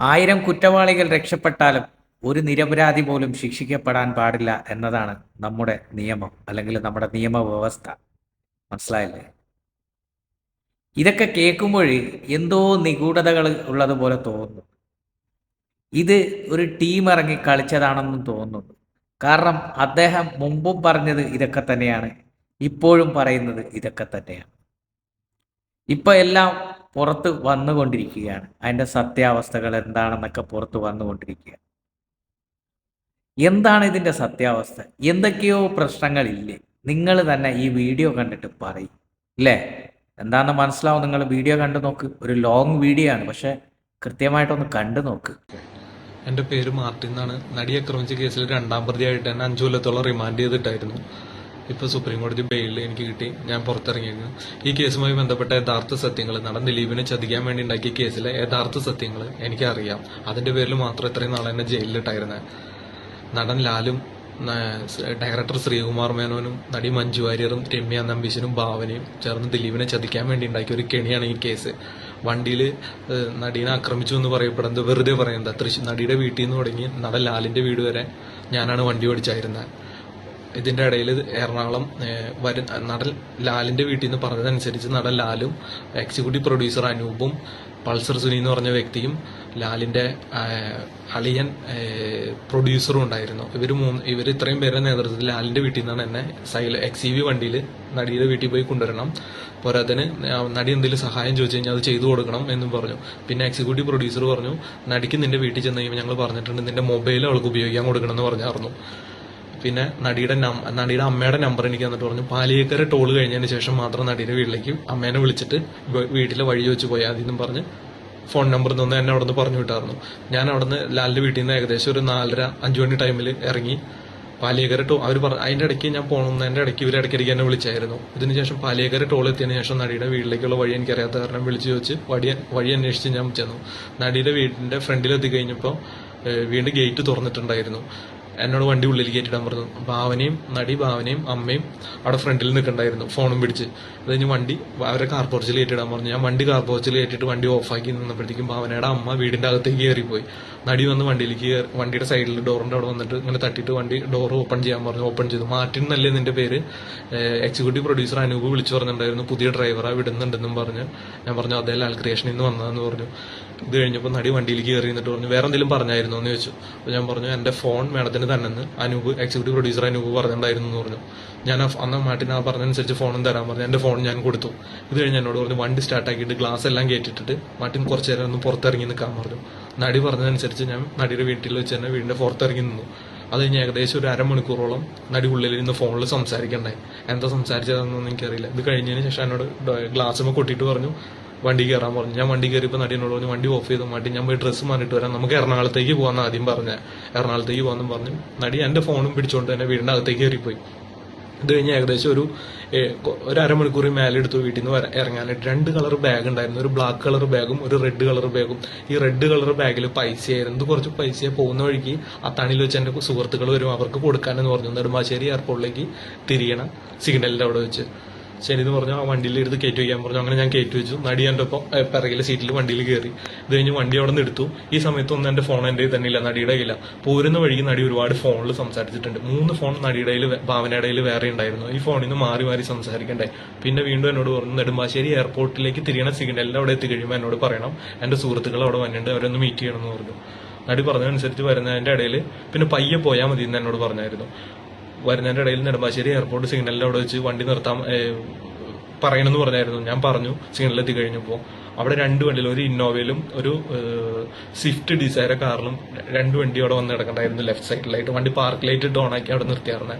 1000 കുറ്റവാളികൾ രക്ഷപ്പെട്ടാലും ഒരു നിരപരാധി പോലും ശിക്ഷിക്കപ്പെടാൻ പാടില്ല എന്നതാണ് നമ്മുടെ നിയമം അല്ലെങ്കിൽ നമ്മുടെ നിയമവ്യവസ്ഥ. മനസ്സിലായില്ലേ? ഇതൊക്കെ കേൾക്കുമ്പോൾ എന്തോ നിഗൂഢതകൾ ഉള്ളതുപോലെ തോന്നുന്നു. ഇത് ഒരു ടീം ഇറങ്ങി കളിച്ചതാണെന്നും തോന്നുന്നു. കാരണം അദ്ദേഹം മുമ്പും പറഞ്ഞത് ഇതൊക്കെ തന്നെയാണ്, ഇപ്പോഴും പറയുന്നത് ഇതൊക്കെ തന്നെയാണ്. ഇപ്പൊ എല്ലാം പുറത്ത് വന്നുകൊണ്ടിരിക്കുകയാണ്. അതിന്റെ സത്യാവസ്ഥകൾ എന്താണെന്നൊക്കെ പുറത്ത് വന്നുകൊണ്ടിരിക്കുക. എന്താണ് ഇതിന്റെ സത്യാവസ്ഥ? എന്തൊക്കെയോ പ്രശ്നങ്ങളില്ലേ? നിങ്ങൾ തന്നെ ഈ വീഡിയോ കണ്ടിട്ട് പറയും ഇല്ലേ? എന്താണെന്ന് മനസ്സിലാവും. നിങ്ങൾ വീഡിയോ കണ്ടു നോക്ക്. ഒരു ലോങ് വീഡിയോ ആണ്, പക്ഷെ കൃത്യമായിട്ടൊന്ന് കണ്ടു നോക്ക്. എൻ്റെ പേര് മാർട്ടിൻ എന്നാണ്. നടി ആക്രമിച്ച കേസിൽ 2ാം പ്രതിയായിട്ട് തന്നെ 5 കൊല്ലത്തോളം റിമാൻഡ് ചെയ്തിട്ടായിരുന്നു. ഇപ്പോൾ സുപ്രീം കോടതി ബെയിലിൽ എനിക്ക് കിട്ടി. ഞാൻ പുറത്തിറങ്ങിയിരുന്നു. ഈ കേസുമായി ബന്ധപ്പെട്ട യഥാർത്ഥ സത്യങ്ങൾ, നടൻ ദിലീപിനെ ചതിക്കാൻ വേണ്ടി ഉണ്ടാക്കിയ കേസിലെ യഥാർത്ഥ സത്യങ്ങൾ എനിക്കറിയാം. അതിൻ്റെ പേരിൽ മാത്രം ഇത്രയും നാളെ എന്നെ ജയിലിലിട്ടായിരുന്നത്. നടൻ ലാലും, ഡയറക്ടർ ശ്രീകുമാർ മേനോനും, നടി മഞ്ജു വാര്യറും, രമ്യ നമ്പീശനും, ഭാവനയും ചേർന്ന് ദിലീപിനെ ചതിക്കാൻ വേണ്ടി ഉണ്ടാക്കിയ ഒരു കെണിയാണ് ഈ കേസ്. വണ്ടിയിൽ നടീനെ ആക്രമിച്ചു എന്ന് പറയപ്പെടുന്നത് വെറുതെ പറയുന്നത്. നടിയുടെ വീട്ടിൽ നിന്ന് തുടങ്ങി നടൻ ലാലിന്റെ വീട് വരെ ഞാനാണ് വണ്ടി ഓടിച്ചായിരുന്നത്. ഇതിന്റെ ഇടയിൽ എറണാകുളം നടൻ ലാലിന്റെ വീട്ടിൽ നിന്ന് പറഞ്ഞതനുസരിച്ച് നടൻ ലാലും എക്സിക്യൂട്ടീവ് പ്രൊഡ്യൂസർ അനൂപും പൾസർ സുനി എന്ന് പറഞ്ഞ വ്യക്തിയും ലാലിന്റെ അളിയൻ പ്രൊഡ്യൂസറും ഉണ്ടായിരുന്നു. ഇവർ ഇത്രയും പേരുടെ നേതൃത്വത്തിൽ ലാലിന്റെ വീട്ടിൽ നിന്നാണ് എന്നെ XEV വണ്ടിയിൽ നടിയുടെ വീട്ടിൽ പോയി കൊണ്ടുവരണം. പോരാത്തിന് നടി എന്തെങ്കിലും സഹായം ചോദിച്ചു കഴിഞ്ഞാൽ അത് ചെയ്തു കൊടുക്കണം എന്നും പറഞ്ഞു. പിന്നെ എക്സിക്യൂട്ടീവ് പ്രൊഡ്യൂസർ പറഞ്ഞു, നടിക്ക് നിന്റെ വീട്ടിൽ ചെന്ന് കഴിയുമ്പോൾ ഞങ്ങൾ പറഞ്ഞിട്ടുണ്ട് നിന്റെ മൊബൈൽ അവൾക്ക് ഉപയോഗിക്കാൻ കൊടുക്കണം എന്ന് പറഞ്ഞായിരുന്നു. പിന്നെ നടിയുടെ അമ്മയുടെ നമ്പർ എനിക്ക് തന്നിട്ട് പറഞ്ഞു, പാലിയേക്കര ടോൾ കഴിഞ്ഞതിന് ശേഷം മാത്രം നടിയുടെ വീട്ടിലേക്ക് അമ്മേനെ വിളിച്ചിട്ട് വീട്ടിലെ വഴി വെച്ച് പോയാൽ മതി എന്നും പറഞ്ഞ് ഫോൺ നമ്പർ തന്നെ എന്നെ അവിടെ നിന്ന് പറഞ്ഞു വിട്ടായിരുന്നു. ഞാൻ അവിടെ നിന്ന് ലാലിന്റെ വീട്ടിൽ നിന്ന് ഏകദേശം ഒരു 4:30-5 മണി ടൈമിൽ ഇറങ്ങി പാലിയേക്കര അവർ അതിന്റെ ഇടയ്ക്ക് ഞാൻ പോകണമെന്നതിന്റെ ഇടയ്ക്ക് ഇവർ ഇടയ്ക്കിടയ്ക്ക് എന്നെ വിളിച്ചായിരുന്നു. ഇതിനുശേഷം പാലിയേക്കര ടോൾ എത്തിയതിനു ശേഷം നടിയുടെ വീട്ടിലേക്കുള്ള വഴി എനിക്കറിയാത്ത കാരണം വിളിച്ചു ചോദിച്ച് വഴി അന്വേഷിച്ച് ഞാൻ ചെന്നു. നടിയുടെ വീടിന്റെ ഫ്രണ്ടിലെത്തി കഴിഞ്ഞപ്പോൾ വീണ്ടും ഗേറ്റ് തുറന്നിട്ടുണ്ടായിരുന്നു. എന്നോട് വണ്ടി ഉള്ളിൽ കയറ്റിടാൻ പറഞ്ഞു. ഭാവനയും അമ്മയും അവിടെ ഫ്രണ്ടിൽ നിൽക്കണ്ടായിരുന്നു ഫോണും പിടിച്ച്. അത് കഴിഞ്ഞ് വണ്ടി അവരെ കാർ പോർച്ചിൽ കയറ്റിടാൻ പറഞ്ഞു. ഞാൻ വണ്ടി കാർ പോർച്ചിൽ കയറ്റിട്ട് വണ്ടി ഓഫാക്കി നിന്നപ്പോഴത്തേക്കും ഭാവനയുടെ അമ്മ വീടിന്റെ അകത്തേക്ക് കയറിപ്പോയി. നടി വന്ന് വണ്ടിയുടെ സൈഡിൽ ഡോറിന്റെ അവിടെ വന്നിട്ട് ഇങ്ങനെ തട്ടിയിട്ട് വണ്ടി ഡോർ ഓപ്പൺ ചെയ്യാൻ പറഞ്ഞു. ഓപ്പൺ ചെയ്തു. മാർട്ടിൻ എന്നല്ലേ നിന്റെ പേര്? എക്സിക്യൂട്ടീവ് പ്രൊഡ്യൂസർ അനൂപ് വിളിച്ചു പറഞ്ഞിട്ടുണ്ടായിരുന്നു, പുതിയ ഡ്രൈവറാ വിടുന്നുണ്ടെന്നും പറഞ്ഞ്. ഞാൻ പറഞ്ഞു അതേ ലാൽ ക്രിയേഷനിൽ നിന്ന് വന്നതെന്ന് പറഞ്ഞു. ഇത് കഴിഞ്ഞപ്പോൾ നടി വണ്ടിയിലേക്ക് കയറി എന്നിട്ട് പറഞ്ഞു, വേറെ എന്തെങ്കിലും പറഞ്ഞായിരുന്നു എന്ന് ചോദിച്ചു. അപ്പോൾ ഞാൻ പറഞ്ഞു എന്റെ ഫോൺ മേഡത്തിന് തന്നെ എക്സിക്യൂട്ടീവ് പ്രൊഡ്യൂസർ അനൂപ് പറഞ്ഞിട്ടുണ്ടായിരുന്നു എന്ന് പറഞ്ഞു. ഞാൻ അന്ന് മാർട്ടിൻ പറഞ്ഞനുസരിച്ച് ഫോണും തരാൻ പറഞ്ഞു. എന്റെ ഫോൺ ഞാൻ കൊടുത്തു. ഇത് കഴിഞ്ഞ് എന്നോട് പറഞ്ഞു വണ്ടി സ്റ്റാർട്ടാക്കിയിട്ട് ഗ്ലാസ് എല്ലാം കയറ്റിട്ടിട്ട് മാർട്ടിൻ കുറച്ചു നേരം ഒന്ന് പുറത്തിറങ്ങി നിൽക്കാൻ പറഞ്ഞു. നടി പറഞ്ഞതനുസരിച്ച് ഞാൻ നടിയുടെ വീട്ടിൽ വെച്ച് തന്നെ വീടിന്റെ പുറത്തിറങ്ങി നിന്നു. അത് കഴിഞ്ഞ് ഏകദേശം ഒരു അരമണിക്കൂറോളം നടി ഉള്ളിൽ നിന്ന് ഫോണിൽ സംസാരിക്കണ്ടായി. എന്താ സംസാരിച്ചതെന്നൊന്നും എനിക്കറിയില്ല. ഇത് കഴിഞ്ഞതിന് ശേഷം എന്നോട് ഗ്ലാസ്സുമ്പോൾ കൊട്ടിയിട്ട് പറഞ്ഞു വണ്ടി കയറാൻ പറഞ്ഞു. ഞാൻ വണ്ടി കയറിയപ്പോൾ നടി എന്നോട് പറഞ്ഞു വണ്ടി ഓഫ് ചെയ്ത് മാറ്റി ഞാൻ പോയി ഡ്രസ്സ് മാറിയിട്ട് വരാം, നമുക്ക് എറണാകുളത്തേക്ക് പോകാമെന്ന് ആദ്യം പറഞ്ഞ. എറണാകുളത്തേക്ക് പോകാമെന്നും പറഞ്ഞു നടി എന്റെ ഫോണും പിടിച്ചുകൊണ്ട് തന്നെ വീടിന്റെ അകത്തേക്ക് കയറിപ്പോയി. ഇത് കഴിഞ്ഞ് ഏകദേശം ഒരു അരമണിക്കൂർ മേലെടുത്തു വീട്ടിൽ നിന്ന് ഇറങ്ങാനായിട്ട്. 2 കളർ ബാഗ് ഉണ്ടായിരുന്നു, ഒരു ബ്ലാക്ക് കളർ ബാഗും ഒരു റെഡ് കളർ ബാഗും. ഈ റെഡ് കളർ ബാഗിൽ പൈസയായിരുന്നു. കുറച്ച് പൈസയെ പോകുന്ന വഴിക്ക് അത്താണിയിൽ വെച്ച് എന്റെ സുഹൃത്തുക്കൾ വരും, അവർക്ക് കൊടുക്കാനെന്ന് പറഞ്ഞു. നെടുമ്പാശ്ശേരി എയർപോർട്ടിലേക്ക് തിരിയണ സിഗ്നലിന്റെ അവിടെ വെച്ച് ശരി എന്ന് പറഞ്ഞു. ആ വണ്ടിയിൽ എടുത്ത് കയറ്റി വയ്ക്കാൻ പറഞ്ഞു. അങ്ങനെ ഞാൻ കയറ്റി വെച്ചു. നടി എൻ്റെ ഒപ്പം പിറകിലെ സീറ്റിൽ വണ്ടിയിൽ കയറി. ഇത് കഴിഞ്ഞ് വണ്ടി അവിടെ നിന്ന് എടുത്തു. ഈ സമയത്തൊന്നും എന്റെ ഫോൺ എന്റെ തന്നെ ഇല്ല, നടിയുടെ കയ്യില്ല. പോരുന്ന വഴിക്ക് നടി ഒരുപാട് ഫോണിൽ സംസാരിച്ചിട്ടുണ്ട്. 3 ഫോൺ നടിയുടെ കയ്യിൽ ഭാവനയുടെ കയ്യിൽ വേറെ ഉണ്ടായിരുന്നു. ഈ ഫോണിൽ നിന്ന് മാറി മാറി സംസാരിക്കണ്ടായി. പിന്നെ വീണ്ടും എന്നോട് പറഞ്ഞു നെടുമ്പാശ്ശേരി എയർപോർട്ടിലേക്ക് തിരിയണ സിഗ്നലിന്റെ അവിടെ എത്തിക്കഴിയുമ്പോൾ എന്നോട് പറയണം എന്റെ സുഹൃത്തുക്കൾ അവിടെ വന്നിട്ടുണ്ട്, അവരൊന്ന് മീറ്റ് ചെയ്യണം എന്ന് പറഞ്ഞു. നടി പറഞ്ഞതനുസരിച്ച് വരുന്നതിന്റെ ഇടയിൽ പിന്നെ പയ്യെ പോയാൽ മതി എന്ന് എന്നോട് പറഞ്ഞായിരുന്നു. വരുന്നതിന്റെ ഇടയിൽ നെടുമ്പാശ്ശേരി എയർപോർട്ട് സിഗ്നലിന്റെ അവിടെ വെച്ച് വണ്ടി നിർത്താൻ പറയണമെന്ന് പറഞ്ഞായിരുന്നു. ഞാൻ പറഞ്ഞു സിഗ്നലിൽ എത്തി കഴിഞ്ഞപ്പോൾ. അവിടെ 2 വണ്ടിയിൽ, ഒരു ഇന്നോവയിലും ഒരു സ്വിഫ്റ്റ് ഡിസൈർ കാറിലും 2 വണ്ടി അവിടെ വന്ന് കിടക്കണ്ടായിരുന്നു ലെഫ്റ്റ് സൈഡിലായിട്ട്. വണ്ടി പാർക്ക് ലൈറ്റ് ഓൺ ആക്കി അവിടെ നിർത്തിയായിരുന്നേ.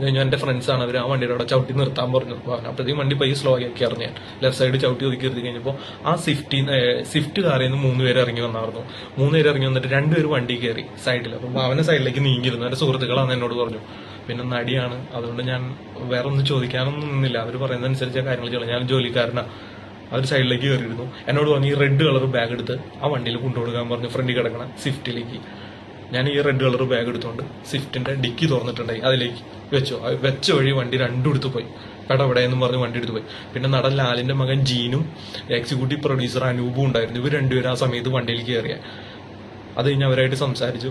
കഴിഞ്ഞാൽ എന്റെ ഫ്രണ്ട്സാണ്, അവർ ആ വണ്ടിയുടെ അവിടെ ചവിട്ടി നിർത്താൻ പറഞ്ഞു. അപ്പോഴത്തേക്കും വണ്ടി പയ്യെ സ്ലോ ആക്കിയായിരുന്നു. ഞാൻ ലെഫ്റ്റ് സൈഡ് ചവിട്ടി ഒതുക്കി നിർത്തി കഴിഞ്ഞപ്പോൾ ആ സ്വിഫ്റ്റ് കാറിൽ നിന്ന് 3 പേര് ഇറങ്ങി വന്നായിരുന്നു. 3 പേര് ഇറങ്ങി വന്നിട്ട് 2 പേര് വണ്ടി കയറി സൈഡിൽ. അപ്പം അവനെ സൈഡിലേക്ക് നീങ്ങിയിരുന്നു. എന്റെ സുഹൃത്തുക്കളാണെന്ന് എന്നോട് പറഞ്ഞു. പിന്നെ നടിയാണ്, അതുകൊണ്ട് ഞാൻ വേറെ ഒന്നും ചോദിക്കാനൊന്നും നിന്നില്ല. അവർ പറയുന്നതനുസരിച്ച് കാര്യങ്ങൾ ചെയ്യണം. ഞാൻ ജോലിക്കാരനാ. അവർ സൈഡിലേക്ക് കയറിയിരുന്നു. എന്നോട് പറഞ്ഞു ഈ റെഡ് കളർ ബാഗ് എടുത്ത് ആ വണ്ടിയിൽ കൊണ്ടുകൊടുക്കാൻ പറഞ്ഞു, ഫ്രണ്ടിൽ കിടക്കണം സ്വിഫ്റ്റിലേക്ക്. ഞാൻ ഈ റെഡ് കളർ ബാഗ് എടുത്തുകൊണ്ട് സ്വിഫ്റ്റിന്റെ ഡിക്കി തുറന്നിട്ടുണ്ടായി, അതിലേക്ക് വെച്ചു. വെച്ച വഴി വണ്ടി 2 എടുത്ത് പോയി. എവിടെയെന്നും പറഞ്ഞ് വണ്ടി എടുത്ത് പോയി. പിന്നെ നടൻ ലാലിന്റെ മകൻ ജീനും എക്സിക്യൂട്ടീവ് പ്രൊഡ്യൂസർ അനൂപും ഉണ്ടായിരുന്നു. ഇവർ രണ്ടുപേരും ആ സമയത്ത് വണ്ടിയിൽ കയറിയ. അത് കഴിഞ്ഞ് അവരായിട്ട് സംസാരിച്ചു.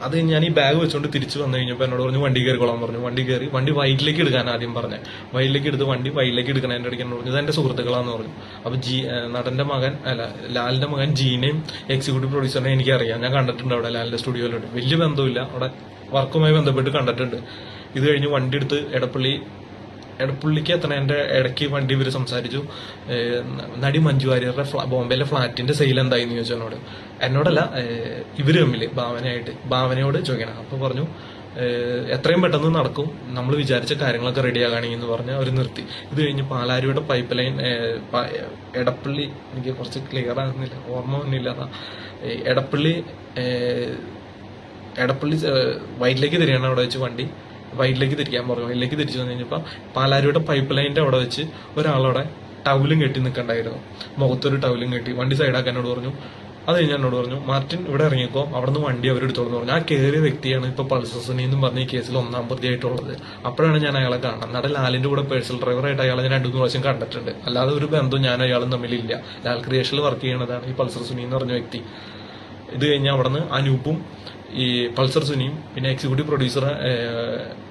അത് കഴിഞ്ഞ് ഞാൻ ഈ ബാഗ് വെച്ചുകൊണ്ട് തിരിച്ചു വന്നു കഴിഞ്ഞപ്പോൾ എന്നോട് പറഞ്ഞു വണ്ടി കയറിക്കോളാൻ പറഞ്ഞു. വണ്ടി കയറി വണ്ടി വൈറ്റിലേക്ക് എടുക്കാൻ ആദ്യം പറഞ്ഞത്. വൈറ്റിലേക്ക് എടുത്ത് വണ്ടി വൈറ്റിലേക്ക് എടുക്കണം. എൻ്റെ ഇടയ്ക്ക് എന്നോട് പറഞ്ഞു ഇത് എൻ്റെ സുഹൃത്തുക്കളാന്ന് പറഞ്ഞു. അപ്പൊ നടന്റെ മകൻ ലാലിന്റെ മകൻ ജീനെയും എക്സിക്യൂട്ടീവ് പ്രൊഡ്യൂസറിനെ എനിക്കറിയാം. ഞാൻ കണ്ടിട്ടുണ്ട് അവിടെ ലാലിന്റെ സ്റ്റുഡിയോയിലുണ്ട്. വലിയ ബന്ധമില്ല, അവിടെ വർക്കുമായി ബന്ധപ്പെട്ട് കണ്ടിട്ടുണ്ട്. ഇത് കഴിഞ്ഞ് വണ്ടി എടുത്ത് എടപ്പള്ളിക്ക് എത്തണേന്റെ ഇടയ്ക്ക് വണ്ടി ഇവർ സംസാരിച്ചു. നടി മഞ്ജു വാര്യരുടെ ബോംബെയിലെ ഫ്ളാറ്റിന്റെ സെയിൽ എന്തായിന്ന് ചോദിച്ചു എന്നോടല്ല, ഇവര് തമ്മില് ഭാവനയോട് ചോദിക്കണം. അപ്പൊ പറഞ്ഞു എത്രയും പെട്ടെന്ന് നടക്കും, നമ്മൾ വിചാരിച്ച കാര്യങ്ങളൊക്കെ റെഡിയാകാണെങ്കിൽ എന്ന് പറഞ്ഞ് അവർ നിർത്തി. ഇത് കഴിഞ്ഞ് പാലാരിയുടെ പൈപ്പ് ലൈൻ എടപ്പള്ളി, എനിക്ക് കുറച്ച് ക്ലിയർ ആകുന്നില്ല, ഓർമ്മ ഒന്നുമില്ല. എടപ്പള്ളി വൈറ്റിലേക്ക് തിരിയാണ് അവിടെ വെച്ച് വണ്ടി വൈറ്റിലേക്ക് തിരിക്കാൻ പറഞ്ഞു. വൈറ്റിലേക്ക് തിരിച്ചു വന്നു കഴിഞ്ഞപ്പോൾ പാലാരിയുടെ പൈപ്പ് ലൈനിന്റെ അവിടെ വെച്ച് ഒരാളവിടെ ടൗലും കെട്ടി നിൽക്കണ്ടായിരുന്നു. മുഖത്തൊരു ടൗലും കെട്ടി വണ്ടി സൈഡാക്കാൻ എന്നോട് പറഞ്ഞു. അത് കഴിഞ്ഞ് എന്നോട് പറഞ്ഞു മാർട്ടിൻ ഇവിടെ ഇറങ്ങിക്കോ, അവിടെ നിന്ന് വണ്ടി അവരെടുത്തോളൂ പറഞ്ഞു. ആ കയറിയ വ്യക്തിയാണ് ഇപ്പൊ പൾസർ സുനി എന്നും പറഞ്ഞ ഈ കേസിൽ 1-ാം പ്രതിയായിട്ടുള്ളത്. അപ്പോഴാണ് ഞാൻ അയാളെ കാണാം. നടൻ ലാലിന്റെ കൂടെ പേഴ്സണൽ ഡ്രൈവറായിട്ട് അയാളെ ഞാൻ 2-3 പ്രാവശ്യം കണ്ടിട്ടുണ്ട്. അല്ലാതെ ഒരു ബന്ധവും ഞാൻ അയാളും തമ്മിലില്ല. ലാൽ ക്രിയേഷനിൽ വർക്ക് ചെയ്യുന്നതാണ് ഈ പൾസർ സുനി എന്ന് പറഞ്ഞ വ്യക്തി. ഇത് കഴിഞ്ഞ് അവിടെ നിന്ന് അനൂപും ഈ പൾസർ സുനിയും പിന്നെ എക്സിക്യൂട്ടീവ് പ്രൊഡ്യൂസർ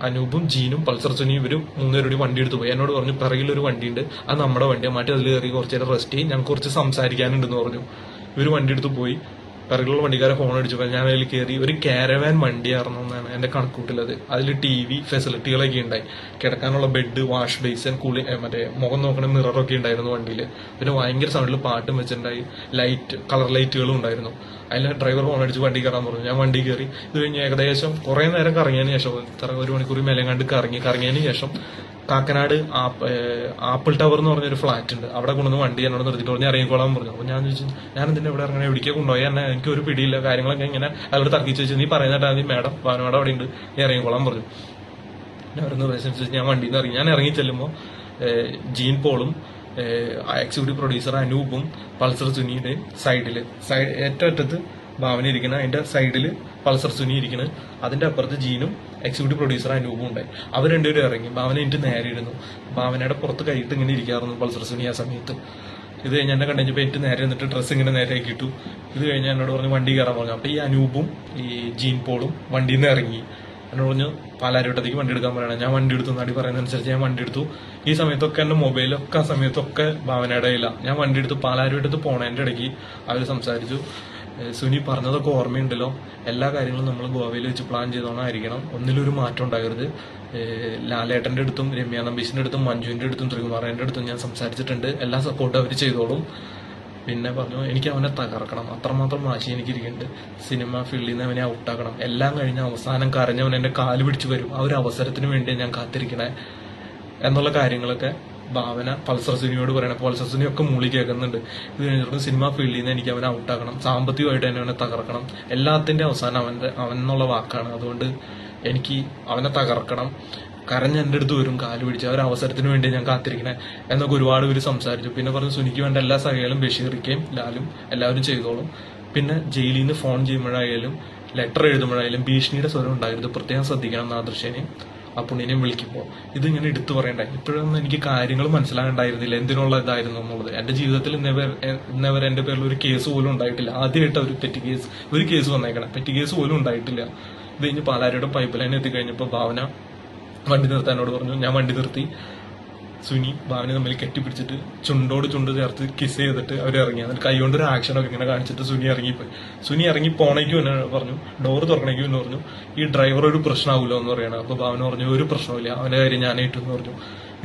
അനൂപും ജീനും പൾസർ സുനിയും ഇവരും 3 പേരോട് വണ്ടി എടുത്ത് പോയി. എന്നോട് പറഞ്ഞു പിറകിലൊരു വണ്ടിയുണ്ട്, അത് നമ്മുടെ വണ്ടിയാണ്, മാറ്റി അതിൽ കയറി കുറച്ച് നേരം റെസ്റ്റ് ചെയ്യും, ഞങ്ങൾക്ക് കുറച്ച് സംസാരിക്കാനുണ്ടെന്ന് പറഞ്ഞു. ഇവർ വണ്ടി എടുത്ത് പോയി. പിറകിലുള്ള വണ്ടിക്കാരെ ഫോൺ അടിച്ചപ്പോൾ ഞാൻ അതിൽ കയറി. ഒരു കാരവാൻ വണ്ടിയായിരുന്നു എന്നാണ് എന്റെ കണക്കൂട്ടിലത്. അതിൽ TV ഫെസിലിറ്റികളൊക്കെ ഉണ്ടായി, കിടക്കാനുള്ള ബെഡ്, വാഷ് ബേസിൻ, മറ്റേ മുഖം നോക്കണ മിററൊക്കെ ഉണ്ടായിരുന്നു വണ്ടിയിൽ. പിന്നെ ഭയങ്കര സൗണ്ടിൽ പാട്ടും വെച്ചിട്ടുണ്ടായി, കളർ ലൈറ്റുകളും ഉണ്ടായിരുന്നു. അതിൽ ഡ്രൈവർ ഫോൺ അടിച്ച് വണ്ടി കയറാൻ പറഞ്ഞു. ഞാൻ വണ്ടി കയറി. ഇത് കഴിഞ്ഞ് ഏകദേശം കുറെ നേരം കറങ്ങിയതിന് ശേഷം, 1 മണിക്കൂർ മേലെങ്ങാണ്ട് കറങ്ങിയതിന് ശേഷം കാക്കനാട് ആപ്പിൾ ടവർ എന്ന് പറഞ്ഞൊരു ഫ്ലാറ്റ് ഉണ്ട്, അവിടെ കൊണ്ടുവന്ന് വണ്ടി എന്നോട് നിർത്തിയിട്ട് പറഞ്ഞ് ഇറങ്ങിക്കോളാൻ പറഞ്ഞു. അപ്പൊ ഞാൻ ചോദിച്ചു ഞാൻ എന്തിനാ ഇവിടെ ഇറങ്ങണേ, എവിടേക്ക് കൊണ്ടുപോയി എന്നെ, എനിക്ക് ഒരു പിടിയില്ല, കാര്യങ്ങളൊക്കെ ഇങ്ങനെ അയാളോട് തർക്കിച്ച് വെച്ചു. നീ പറയുന്നിട്ടാ നീ മേഡം വാനോട് അവിടെ ഉണ്ട്, നീ ഇറങ്ങിക്കോളാൻ പറഞ്ഞു. ഞാൻ ഒരു നിർദ്ദേശം ഞാൻ വണ്ടിയിൽ നിന്ന് ഇറങ്ങി. ഞാൻ ഇറങ്ങി ചെല്ലുമ്പോൾ ജീൻ പോളും എക്സിക്യൂട്ടീവ് പ്രൊഡ്യൂസർ അനൂപും പൾസർ സുനിയുടെ ഏറ്റവും അറ്റത്ത് ഭാവന ഇരിക്കുന്നത്, അതിന്റെ സൈഡിൽ പൾസർ സുനി ഇരിക്കുന്നത്, അതിന്റെ അപ്പുറത്ത് ജീനും എക്സിക്യൂട്ടീവ് പ്രൊഡ്യൂസർ അനൂപും ഉണ്ടായി. അവർ രണ്ടുപേരും ഇറങ്ങി. ഭാവന എനിക്ക് നേരെ ഇരുന്നു. ഭാവനയുടെ പുറത്ത് കൈയിട്ട് ഇങ്ങനെ ഇരിക്കാറുന്നു പൾസർ സുനി ആ സമയത്ത്. ഇത് കഴിഞ്ഞ് എന്നെ കണ്ടുകഴിഞ്ഞപ്പോൾ എനിക്ക് നേരെ എന്നിട്ട് ഡ്രസ്സ് ഇങ്ങനെ നേരെ ഇട്ടു. ഇത് കഴിഞ്ഞ് എന്നോട് പറഞ്ഞു വണ്ടി കയറാൻ പറഞ്ഞു. അപ്പൊ ഈ അനൂപും ഈ ജീൻ പോളും വണ്ടിയിൽ നിന്ന് ഇറങ്ങി. എന്നോട് പറഞ്ഞു പാലാരിവട്ടത്തേക്ക് വണ്ടി എടുക്കാൻ പറയണം. ഞാൻ വണ്ടി എടുത്തു, നടി പറയുന്നതനുസരിച്ച് ഞാൻ വണ്ടി എടുത്തു. ഈ സമയത്തൊക്കെ എന്റെ മൊബൈലൊക്കെ ആ സമയത്തൊക്കെ ഭാവനയുടെ ഇല്ല. ഞാൻ വണ്ടി എടുത്ത് പാലാരിവട്ടത്ത് പോണതിന്റെ ഇടയ്ക്ക് അവർ സംസാരിച്ചു. സുനി പറഞ്ഞതൊക്കെ ഓർമ്മയുണ്ടല്ലോ, എല്ലാ കാര്യങ്ങളും നമ്മൾ ഗോവയിൽ വെച്ച് പ്ലാൻ ചെയ്തോണായിരിക്കണം, ഒന്നിലൊരു മാറ്റം ഉണ്ടാകരുത്. ലാലേട്ടന്റെ അടുത്തും രമ്യ നമ്പീശിന്റെ അടുത്തും മഞ്ജുവിന്റെ അടുത്തും ശ്രീകുമാറിന്റെ അടുത്തും ഞാൻ സംസാരിച്ചിട്ടുണ്ട്, എല്ലാ സപ്പോർട്ടും അവർ ചെയ്തോളും. പിന്നെ പറഞ്ഞു എനിക്ക് അവനെ തകർക്കണം, അത്രമാത്രം വാശി എനിക്കിരിക്കുന്നുണ്ട്. സിനിമ ഫീൽഡിൽ നിന്ന് അവനെ ഔട്ടാക്കണം. എല്ലാം കഴിഞ്ഞ അവസാനം കരഞ്ഞവൻ എന്റെ കാല് പിടിച്ചു വരും, ആ ഒരു അവസരത്തിന് വേണ്ടി ഞാൻ കാത്തിരിക്കണേ എന്നുള്ള കാര്യങ്ങളൊക്കെ ഭാവന പൾസർ സുനിയോട് പറയണം. പൾസർ സുനി ഒക്കെ മൂളി കേൾക്കുന്നുണ്ട്. ഇത് കഴിഞ്ഞിട്ട് സിനിമ ഫീൽഡിൽ നിന്ന് എനിക്ക് അവനെ ഔട്ടാക്കണം, സാമ്പത്തികമായിട്ട് തന്നെ അവനെ തകർക്കണം, എല്ലാത്തിന്റെ അവസാനം അവൻ എന്നുള്ള വാക്കാണ്. അതുകൊണ്ട് എനിക്ക് അവനെ തകർക്കണം, കരഞ്ഞ് എൻ്റെ അടുത്ത് വരും, കാല് പിടിച്ച്, ആ ഒരു അവസരത്തിന് വേണ്ടി ഞാൻ കാത്തിരിക്കണേ എന്നൊക്കെ ഒരുപാട് പേര് സംസാരിച്ചു. പിന്നെ പറഞ്ഞു സുനിക്ക് വേണ്ട എല്ലാ സഹായങ്ങളും ബഷീറിക്കയും ലാലും എല്ലാവരും ചെയ്തോളും. പിന്നെ ജയിലിൽ നിന്ന് ഫോൺ ചെയ്യുമ്പോഴായാലും ലെറ്റർ എഴുതുമ്പോഴായാലും ഭീഷണിയുടെ സ്വരം ഉണ്ടായിരുന്നു, പ്രത്യേകം ശ്രദ്ധിക്കണം നാദൃശ്യനെയും ആ പുണ്യനെയും വിളിക്കുമ്പോൾ. ഇതിങ്ങനെ എടുത്തു പറയണ്ടായി. ഇപ്പോഴൊന്നും എനിക്ക് കാര്യങ്ങൾ മനസ്സിലാകണ്ടായിരുന്നില്ല എന്തിനുള്ള ഇതായിരുന്നു എന്നുള്ളത്. എന്റെ ജീവിതത്തിൽ ഇന്നവർ എന്റെ പേരിൽ ഒരു കേസ് പോലും ഉണ്ടായിട്ടില്ല. ആദ്യമായിട്ട് ഒരു കേസ് വന്നേക്കണം, പെറ്റി കേസ് പോലും ഉണ്ടായിട്ടില്ല. ഇത് കഴിഞ്ഞ് പാലാരിയുടെ പൈപ്പ് ലൈൻ എത്തിക്കഴിഞ്ഞപ്പോൾ ഭാവന വണ്ടി നിർത്താനോട് പറഞ്ഞു. ഞാൻ വണ്ടി നിർത്തി. സുനി ഭാവന തമ്മിൽ കെട്ടിപ്പിടിച്ചിട്ട് ചുണ്ടോട് ചുണ്ട് ചേർത്ത് കിസ് ചെയ്തിട്ട് അവർ ഇറങ്ങി. എന്നിട്ട് കൈ കൊണ്ട് ഒരു ആക്ഷനൊക്കെ ഇങ്ങനെ കാണിച്ചിട്ട് സുനി ഇറങ്ങിപ്പോയി. സുനി ഇറങ്ങി പോണേക്കും എന്നെ പറഞ്ഞു, ഡോറ് തുറക്കണേക്കും എന്ന് പറഞ്ഞു, ഈ ഡ്രൈവർ ഒരു പ്രശ്നമാവില്ലോ എന്ന് പറയണം. അപ്പൊ ഭാവന പറഞ്ഞു ഒരു പ്രശ്നമില്ല, അവന്റെ കാര്യം ഞാൻ ഏറ്റു എന്ന് പറഞ്ഞു.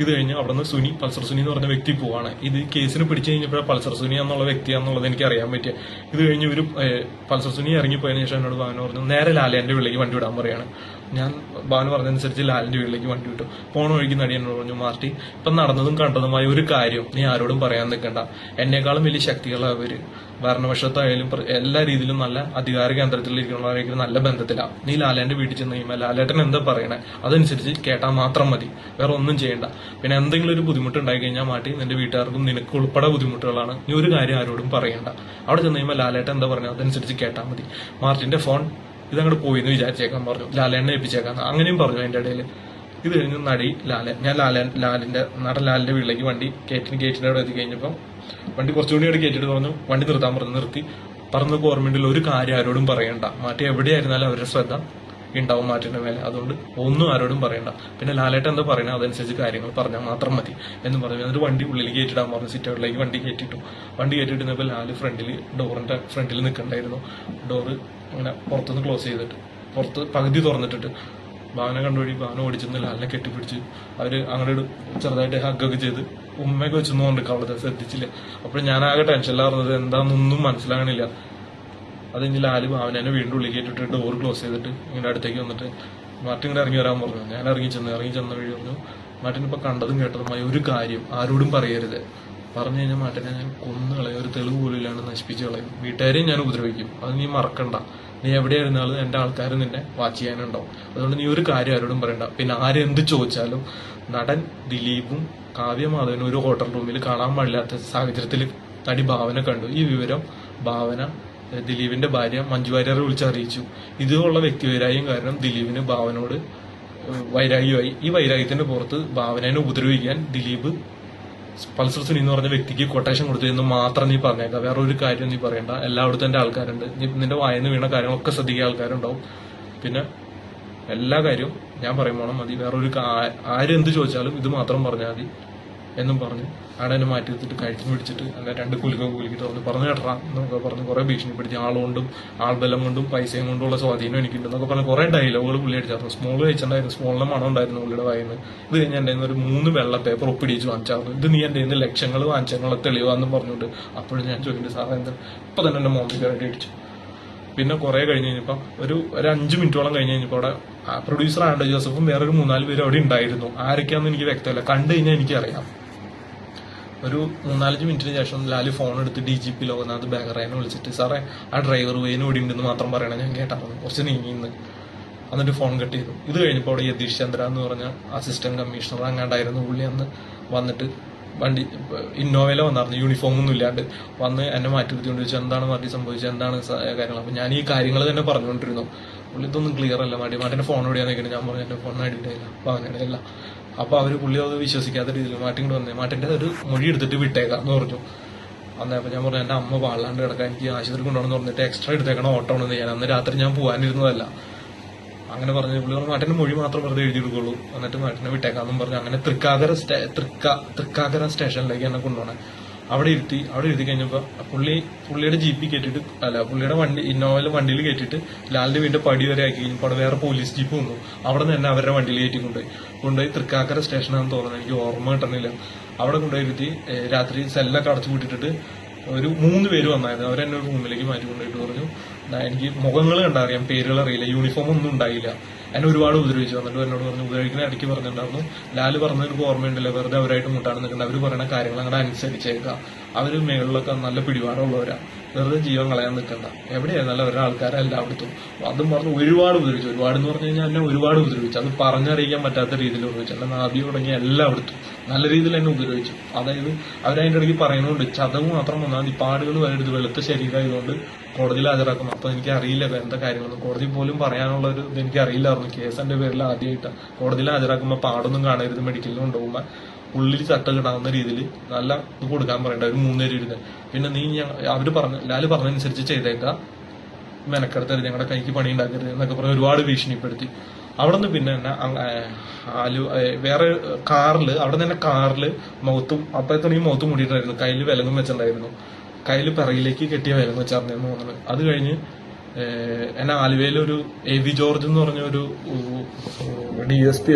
ഇത് കഴിഞ്ഞ് അവിടെ നിന്ന് സുനി, പൾസർ സുനി എന്ന് പറഞ്ഞ വ്യക്തി പോവാണ്. ഇത് കേസിന് പിടിച്ചു കഴിഞ്ഞപ്പോഴാണ് പൾസർ സുനി എന്നുള്ള വ്യക്തിയാണെന്നുള്ളത് എനിക്ക് അറിയാൻ പറ്റിയ. ഇത് കഴിഞ്ഞ് ഒരു പൾസർ സുനി ഇറങ്ങിപ്പോയതിനു ശേഷം എന്നോട് ഭാവന പറഞ്ഞു നേരെ ലാലേന്റെ വീട്ടിലേക്ക് വണ്ടി വിടാൻ പറയാണ്. ഞാൻ ഭാവന പറഞ്ഞതനുസരിച്ച് ലാലിന്റെ വീട്ടിലേക്ക് വണ്ടി വിട്ടു. പോണ വഴിക്ക് നടി എന്നോട് പറഞ്ഞു, മാർട്ടി ഇപ്പം നടന്നതും കണ്ടതുമായ ഒരു കാര്യം നീ ആരോടും പറയാൻ നിൽക്കണ്ട, എന്നെക്കാളും വലിയ ശക്തികളാണ് അവര്, ഭരണപക്ഷത്തായാലും എല്ലാ രീതിയിലും നല്ല അധികാര കേന്ദ്രത്തിലിരിക്കുന്നവരേക്കും നല്ല ബന്ധത്തിലാണ്. നീ ലാലേന്റെ വീട്ടിൽ ചെന്ന് കഴിയുമ്പോൾ ലാലേട്ടൻ എന്താ പറയണേ അതനുസരിച്ച് കേട്ടാൽ മാത്രം മതി, വേറെ ഒന്നും ചെയ്യണ്ട. പിന്നെ എന്തെങ്കിലും ഒരു ബുദ്ധിമുട്ട് ഉണ്ടായി കഴിഞ്ഞാൽ മാറ്റി നിന്റെ വീട്ടുകാർക്കും നിനക്ക് ഉൾപ്പെടെ ബുദ്ധിമുട്ടുകളാണ്, നീ ഒരു കാര്യം ആരോടും പറയണ്ട. അവിടെ ചെന്ന് കഴിയുമ്പോൾ ലാലേട്ടൻ എന്താ പറഞ്ഞത് അതനുസരിച്ച് കേട്ടാൽ മതി. മാർട്ടിന്റെ ഫോൺ ഇതങ്ങോട്ട് പോയി എന്ന് വിചാരിച്ചേക്കാൻ പറഞ്ഞു, ലാലേണ്ണെ ഏൽപ്പിച്ചേക്കാൻ അങ്ങനെയും പറഞ്ഞു. അതിന്റെ ഇടയിൽ ഇത് കഴിഞ്ഞ് നടി ലാലൻ, ഞാൻ ലാലിന്റെ നടൻ ലാലിന്റെ വീട്ടിലേക്ക് വണ്ടി ഗേറ്റിന്റെ അവിടെ എത്തി കഴിഞ്ഞപ്പോൾ വണ്ടി കുറച്ചുകൂടി അവിടെ കയറ്റിട്ട് പറഞ്ഞു, വണ്ടി നിർത്താൻ പറഞ്ഞു. നിർത്തി. പറഞ്ഞ ഗവൺമെന്റിൽ ഒരു കാര്യം ആരോടും പറയണ്ട, മാറ്റി എവിടെയായിരുന്നാലും അവരുടെ ശ്രദ്ധ ഉണ്ടാവും മാറ്റിന്റെ മേലെ, അതുകൊണ്ട് ഒന്നും ആരോടും പറയണ്ട. പിന്നെ ലാലേട്ടൻ എന്താ പറയണത് അതനുസരിച്ച് കാര്യങ്ങൾ പറഞ്ഞാൽ മാത്രം മതി എന്ന് പറഞ്ഞു. എന്നിട്ട് വണ്ടി ഉള്ളിൽ കയറ്റിടാൻ പറഞ്ഞു. സിറ്റൗട്ടിലേക്ക് വണ്ടി കയറ്റിട്ടു. വണ്ടി കയറ്റിട്ടിരുന്നപ്പോൾ ലാല് ഡോറിന്റെ ഫ്രണ്ടിൽ നിൽക്കണ്ടായിരുന്നു. ഡോറ് അങ്ങനെ പുറത്തുനിന്ന് ക്ലോസ് ചെയ്തിട്ട് പുറത്ത് പകുതി തുറന്നിട്ടിട്ട് ഭാവന കണ്ടുപിടി ഭാവന ഓടിച്ചെന്ന് ലാലിനെ കെട്ടിപ്പിടിച്ച് അവര് അങ്ങോട്ട് ചെറുതായിട്ട് ഹഗ്ഗൊക്കെ ചെയ്ത് ഉമ്മയൊക്കെ വെച്ചെന്ന് കൊണ്ട് അവളത് ശ്രദ്ധിച്ചില്ല. അപ്പോൾ ഞാനാകെ ടെൻഷനിലായിരുന്നത് എന്താണെന്നൊന്നും മനസ്സിലാകണില്ല. അത് കഴിഞ്ഞ് ലാല് ഭാവനെ വീണ്ടും ഉള്ളിൽ കയറ്റിട്ട് ഡോർ ക്ലോസ് ചെയ്തിട്ട് ഇങ്ങനെ അടുത്തേക്ക് വന്നിട്ട് മാർട്ടിൻ ഇങ്ങനെ ഇറങ്ങി വരാൻ പറഞ്ഞു. ഞാൻ ഇറങ്ങി ചെന്ന വഴി പറഞ്ഞു, മാർട്ടിൻ ഇപ്പൊ കണ്ടതും കേട്ടതുമായി ഒരു കാര്യം ആരോടും പറയരുത്. പറഞ്ഞു കഴിഞ്ഞാൽ മാർട്ടിനെ ഞാൻ കൊന്നു കളയും, ഒരു തെളിവ് പോലും ഇല്ലാണ്ട് നശിപ്പിച്ച് കളയും, വീട്ടുകാരെയും ഞാൻ ഉപദ്രവിക്കും, അത് നീ മറക്കണ്ട. നീ എവിടെയായിരുന്നാലും എന്റെ ആൾക്കാർ നിന്നെ വാച്ച് ചെയ്യാനുണ്ടാവും, അതുകൊണ്ട് നീ ഒരു കാര്യം ആരോടും പറയണ്ട. പിന്നെ ആരെന്ത് ചോദിച്ചാലും നടൻ ദിലീപും കാവ്യമാധവനും ഒരു ഹോട്ടൽ റൂമിൽ കാണാൻ പാടില്ലാത്ത സാഹചര്യത്തിൽ നടി ഭാവന കണ്ടു. ഈ വിവരം ഭാവന ദിലീപിന്റെ ഭാര്യ മഞ്ജു വാര്യരെ വിളിച്ചറിയിച്ചു. ഇതുള്ള വ്യക്തിവൈരാഗ്യം കാരണം ദിലീപിന് ഭാവനോട് വൈരാഗ്യമായി. ഈ വൈരാഗ്യത്തിന്റെ പുറത്ത് ഭാവനയെ ഉപദ്രവിക്കാൻ ദിലീപ് പൾസർ സുനി എന്ന് പറഞ്ഞ വ്യക്തിക്ക് കൊട്ടേഷൻ കൊടുത്തു എന്ന് മാത്രം നീ പറഞ്ഞേക്കാം, വേറെ ഒരു കാര്യം നീ പറയണ്ട. എല്ലായിടത്തും എന്റെ ആൾക്കാരുണ്ട്, നിന്റെ വായന്ന് വീണ കാര്യങ്ങളൊക്കെ ശ്രദ്ധിക്കുക ആൾക്കാരുണ്ടാവും. പിന്നെ എല്ലാ കാര്യവും ഞാൻ പറയുമ്പോൾ മതി, വേറെ ഒരു ആരെന്ത് ചോദിച്ചാലും ഇത് മാത്രം പറഞ്ഞാൽ മതി എന്നും പറഞ്ഞ് അവിടെ എന്നെ മാറ്റി എടുത്തിട്ട് കഴുത്തിന് പിടിച്ചിട്ട് അങ്ങനെ 2 കുലുക്കിട്ട് പറഞ്ഞു കേട്ടാ എന്നൊക്കെ പറഞ്ഞ് കുറെ ഭീഷണിപ്പെടുത്തി. ആളുകൊണ്ടും ആൾബലം കൊണ്ടും പൈസയും കൊണ്ടുള്ള സ്വാധീനം എനിക്കുണ്ടെന്നൊക്കെ പറഞ്ഞ് കുറെ ഡയലോഗുകൾ പുള്ളി അടിച്ചായിരുന്നു. സ്മോൾ കഴിച്ചിട്ടുണ്ടായിരുന്നു, സ്മോളിന്റെ മണം ഉണ്ടായിരുന്നു പുള്ളിയുടെ വായിന്ന്. ഇത് കഴിഞ്ഞ് എന്റെ ഒരു 3 വെള്ള പേപ്പർ ഒപ്പിടിച്ച് വാങ്ങിച്ചായിരുന്നു. ഇത് നീ എന്റെ ലക്ഷങ്ങൾ വാങ്ങിച്ചങ്ങളെ തെളിവാന്നും പറഞ്ഞുകൊണ്ട് അപ്പോഴും ഞാൻ ചോദിക്കുന്നത് സാറേ എന്താ ഇപ്പൊ തന്നെ എന്റെ മോമ്പിക്കായിട്ട് അടിച്ചു. പിന്നെ കുറെ കഴിഞ്ഞ് കഴിഞ്ഞപ്പോൾ ഒരു 5 മിനിറ്റോളം കഴിഞ്ഞ് കഴിഞ്ഞപ്പോൾ അവിടെ പ്രൊഡ്യൂസർ ആൻഡോ ജോസഫും വേറൊരു 3-4 പേര് അവിടെ ഉണ്ടായിരുന്നു. ആരൊക്കെയാണെന്ന് എനിക്ക് വ്യക്തമല്ല, കണ്ടു കഴിഞ്ഞാൽ എനിക്കറിയാം. ഒരു 3-4 മിനിറ്റിന് ശേഷം ലാല് ഫോൺ എടുത്ത് DGP ലോകനാഥ് ബെഹ്റയെ വിളിച്ചിട്ട് സാറേ ആ ഡ്രൈവർ വേന് ഓടി ഉണ്ടെന്ന് മാത്രം പറയണേ, ഞാൻ കേട്ടായിരുന്നു കുറച്ച് നീങ്ങിന്ന്. എന്നിട്ട് ഫോൺ കട്ട് ചെയ്തു. ഇത് കഴിഞ്ഞപ്പോൾ അവിടെ യതീഷ് ചന്ദ്ര എന്ന് പറഞ്ഞ അസിസ്റ്റന്റ് കമ്മീഷണർ അങ്ങാണ്ടായിരുന്നു പുള്ളി. അന്ന് വന്നിട്ട് വണ്ടി ഇന്നോവയിലെ വന്നായിരുന്നു, യൂണിഫോം ഒന്നും ഇല്ലാണ്ട് വന്ന് എന്നെ മാറ്റി നിർത്തിക്കൊണ്ട് ചോദിച്ചു എന്താണ് മാറ്റി സംഭവിച്ചത്, എന്താണ് കാര്യങ്ങൾ. അപ്പൊ ഞാൻ ഈ കാര്യങ്ങൾ തന്നെ പറഞ്ഞുകൊണ്ടിരുന്നു. പുള്ളി ഇതൊന്നും ക്ലിയർ അല്ല, മാറ്റിന്റെ ഫോൺ ഓടിയാൽ നിൽക്കുന്നത്. ഞാൻ പറഞ്ഞു എന്റെ ഫോൺ അടിയിട്ടില്ല, അപ്പൊ അങ്ങനെയല്ല. അപ്പൊ അവര് പുള്ളി അത് വിശ്വസിക്കാത്ത രീതിയിൽ മാറ്റിങ്ങോട്ട് വന്നേ, മാറ്റിന്റെ ഒരു മൊഴി എടുത്തിട്ട് വിട്ടേക്കാം എന്ന് പറഞ്ഞു. അന്നേപ്പം ഞാൻ പറഞ്ഞു എന്റെ അമ്മ പാളാണ്ട് കിടക്കാൻ, എനിക്ക് ആശുപത്രി കൊണ്ടുപോകണമെന്ന് പറഞ്ഞിട്ട് എക്സ്ട്രാ എടുത്തേക്കണം ഓട്ടോ എന്ന് ചെയ്യാൻ. അന്ന് രാത്രി ഞാൻ പോകാനിരുന്നതല്ല. അങ്ങനെ പറഞ്ഞു പുള്ളി പറഞ്ഞു മാറ്റിന്റെ മൊഴി മാത്രം വെറുതെ എഴുതിയെടുക്കുള്ളൂ, എന്നിട്ട് മാറ്റിനെ വിട്ടേക്കാന്നും പറഞ്ഞു. അങ്ങനെ തൃക്കാക്കര സ്റ്റേഷനിലേക്ക് എന്നെ കൊണ്ടുപോകണേ. അവിടെ ഇരുത്തി കഴിഞ്ഞപ്പോൾ പുള്ളിയുടെ ജീപ്പിൽ കയറ്റിട്ട് പുള്ളിയുടെ ഇന്നോവയിലെ വണ്ടിയിൽ കയറ്റിട്ട് ലാലിന്റെ വീടിന്റെ പടി വരെ ആക്കി കഴിഞ്ഞപ്പോൾ അവിടെ വേറെ പോലീസ് ജീപ്പ് വന്നു. അവിടെ നിന്ന് തന്നെ അവരുടെ വണ്ടിയിൽ കൊണ്ടുപോയി തൃക്കാക്കര സ്റ്റേഷനാണെന്ന് തോന്നുന്നത്, എനിക്ക് ഓർമ്മ കിട്ടുന്നില്ല. അവിടെ കൊണ്ടുപോയി രാത്രി സെല്ലൊക്കെ അടച്ചു കൂട്ടിട്ടിട്ട് ഒരു 3 പേര് വന്നായിരുന്നു. അവരെന്നെ ഒരു റൂമിലേക്ക് മാറ്റി കൊണ്ടുപോയിട്ട് പറഞ്ഞു എനിക്ക് മുഖങ്ങൾ കണ്ടറിയാം, പേരുകൾ അറിയില്ല, യൂണിഫോം ഒന്നും ഉണ്ടായില്ല. എന്നെ ഒരുപാട് ഉപദ്രവിച്ചു. വന്നിട്ട് എന്നോട് പറഞ്ഞു ഉപദ്രവിക്കുന്ന ഇടയ്ക്ക് പറഞ്ഞിട്ടുണ്ടായിരുന്നു ലാല് പറഞ്ഞത് എനിക്ക് ഓർമ്മയുണ്ടല്ലോ, വെറുതെ അവരായിട്ട് മുട്ടാണ് നിൽക്കുന്നത്, അവർ പറയുന്ന കാര്യങ്ങൾ അങ്ങനെ അനുസരിച്ചേക്കാം, അവര് മേളിലൊക്കെ നല്ല പിടിപാടുള്ളവരാ, വെറുതെ ജീവൻ കളയാൻ നിൽക്കണ്ട, എവിടെയായിരുന്നല്ലോ അവരുടെ ആൾക്കാരെല്ലാം അവിടുത്തും. അതും പറഞ്ഞ് ഒരുപാട് ഉപദ്രവിച്ചു. ഒരുപാടെന്ന് പറഞ്ഞു കഴിഞ്ഞാൽ എന്നെ ഒരുപാട് ഉപദ്രവിച്ചു. അത് പറഞ്ഞറിയിക്കാൻ പറ്റാത്ത രീതിയിൽ ഉപദ്രവിച്ചു. എന്നെ നാഭി തുടങ്ങി എല്ലായിടത്തും നല്ല രീതിയിൽ എന്നെ ഉപദ്രവിച്ചു. അതായത് അവരതിന്റെ ഇടയ്ക്ക് പറയുന്നുണ്ട് ചതവ് മാത്രം വന്നാൽ ഈ പാടുകൾ വരെടുത്ത് വെളുത്ത ശരീരമായതുകൊണ്ട് കോടതിയിൽ ഹാജരാക്കും. അപ്പൊ എനിക്ക് അറിയില്ല എന്താ കാര്യങ്ങളൊന്നും, കോടതി പോലും പറയാനുള്ള ഒരു ഇത് എനിക്ക് അറിയില്ലായിരുന്നു. കേസ് എന്റെ പേരിൽ ആദ്യമായിട്ട് കോടതിയിൽ ഹാജരാക്കുമ്പോൾ പാടൊന്നും കാണരുത്, മെഡിക്കലിൽ കൊണ്ടുപോകുമ്പോൾ ഉള്ളിൽ ചട്ടം കിടാവുന്ന രീതിയിൽ നല്ല ഇത് കൊടുക്കാൻ പറയണ്ട, ഒരു 3 പേര് ഇരുന്ന്. പിന്നെ അവര് ലാല് പറഞ്ഞതനുസരിച്ച് ചെയ്തേക്കാം, മെനക്കെടുത്തരുത്, ഞങ്ങളുടെ കൈക്ക് പണി ഉണ്ടാക്കരുത് എന്നൊക്കെ പറഞ്ഞ് ഒരുപാട് ഭീഷണിപ്പെടുത്തി. അവിടെ നിന്ന് പിന്നെ തന്നെ വേറെ അവിടെ തന്നെ കാറില് മുഖത്തും അപ്പഴത്തോണെങ്കിൽ മുഖത്തും മൂടിയിട്ടായിരുന്നു, കയ്യിൽ വിലങ്ങും വെച്ചിട്ടുണ്ടായിരുന്നു. കയ്യിൽ പിറകിലേക്ക് കെട്ടിയ വിലങ്ങ് വെച്ചായിരുന്നു തോന്നുന്നത്. അത് കഴിഞ്ഞ് എന്നെ ആലുവയിലൊരു AV ജോർജ് എന്ന് പറഞ്ഞ ഒരു DSP